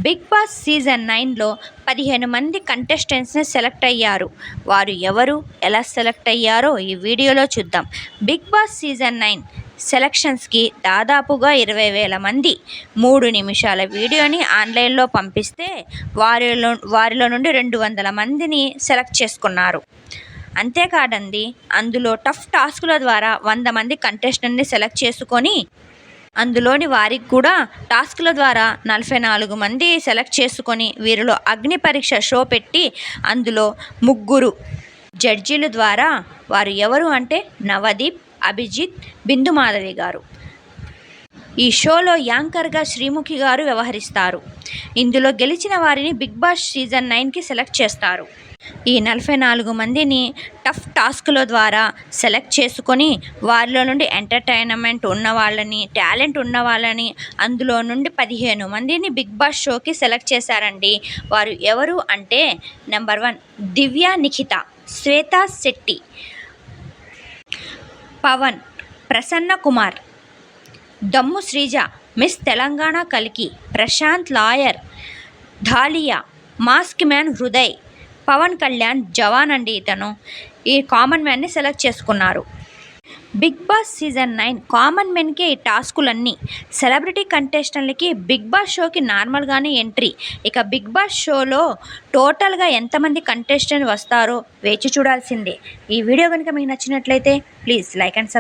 Big Boss season 9లో 15 మంది కంటెస్టెంట్స్ని select అయ్యారు. వారు ఎవరు, ఎలా సెలెక్ట్ అయ్యారో ఈ వీడియోలో చూద్దాం. బిగ్ బాస్ సీజన్ 9 సెలక్షన్స్కి దాదాపుగా 20,000 మంది 3 నిమిషాల వీడియోని ఆన్లైన్లో పంపిస్తే వారిలో నుండి 200 మందిని సెలెక్ట్ చేసుకున్నారు. అంతేకాదండి, అందులో టఫ్ టాస్కుల ద్వారా 100 మంది కంటెస్టెంట్ని సెలెక్ట్ చేసుకొని అందులోని వారికి కూడా టాస్క్ల ద్వారా 44 మంది సెలెక్ట్ చేసుకొని వీరిలో అగ్ని పరీక్ష షో పెట్టి అందులో 3 జడ్జీల ద్వారా వారు ఎవరు అంటే నవదీప్, అభిజిత్, బిందు మాధవి గారు. ఈ షోలో యాంకర్గా శ్రీముఖి గారు వ్యవహరిస్తారు. ఇందులో గెలిచిన వారిని బిగ్ బాస్ సీజన్ 9కి సెలెక్ట్ చేస్తారు. ఈ 44 మందిని టఫ్ టాస్కుల ద్వారా సెలెక్ట్ చేసుకొని వారిలో నుండి ఎంటర్టైన్మెంట్ ఉన్న వాళ్ళని, టాలెంట్ ఉన్న వాళ్ళని అందులో నుండి 15 మందిని బిగ్ బాస్ షోకి సెలెక్ట్ చేశారండి. వారు ఎవరు అంటే నెంబర్ 1 దివ్య నిఖిత, శ్వేత శెట్టి, పవన్, ప్రసన్న కుమార్, దమ్ము శ్రీజ, మిస్ తెలంగాణ కల్కి, Prashant lawyer, Dhaliya, mask man Hriday, Pawan Kalyan జవాన్ అండి. ఇతను ఈ కామన్ మ్యాన్ని సెలెక్ట్ చేసుకున్నారు. బిగ్ బాస్ సీజన్ 9 కామన్ మెన్కే ఈ టాస్కులన్నీ. సెలబ్రిటీ కంటెస్టెంట్లకి బిగ్ బాస్ షోకి నార్మల్గానే ఎంట్రీ. ఇక బిగ్ బాస్ షోలో టోటల్గా ఎంతమంది కంటెస్టెంట్ వస్తారో వేచి చూడాల్సిందే. ఈ వీడియో కనుక మీకు నచ్చినట్లయితే ప్లీజ్ లైక్ అండ్ సబ్స్క్రైబ్.